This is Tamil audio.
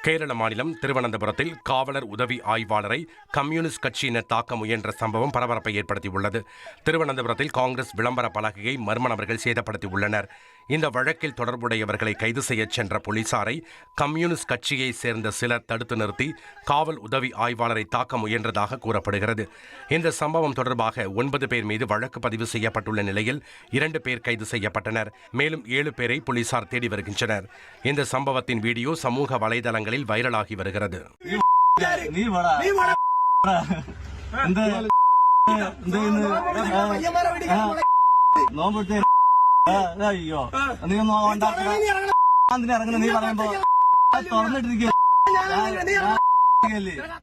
கேரள மாநிலம் திருவனந்தபுரத்தில் காவலர் உதவி ஆய்வாளரை கம்யூனிஸ்ட் கட்சியினர் தாக்க முயன்ற சம்பவம் பரபரப்பை ஏற்படுத்தியுள்ளது. திருவனந்தபுரத்தில் காங்கிரஸ் விளம்பர பலகையை மர்ம நபர்கள் சேதப்படுத்தியுள்ளனர். இந்த வழக்கில் தொடர்புடையவர்களை கைது செய்ய சென்ற போலீசாரை கம்யூனிஸ்ட் கட்சியை சேர்ந்த சிலர் தடுத்து நிறுத்தி காவல் உதவி ஆய்வாளரை தாக்க முயன்றதாக கூறப்படுகிறது. இந்த சம்பவம் தொடர்பாக 9 பேர் மீது வழக்கு பதிவு செய்யப்பட்டுள்ள நிலையில் 2 பேர் கைது செய்யப்பட்டனர். மேலும் 7 பேரை போலீசார் தேடி வருகின்றனர். இந்த சம்பவத்தின் வீடியோ சமூக வலைதளங்களில் வைரலாகி வருகிறது. അയ്യോ നീ ഇറങ്ങുന്ന നീ പറയുമ്പോ തുറന്നിട്ടിരിക്കുക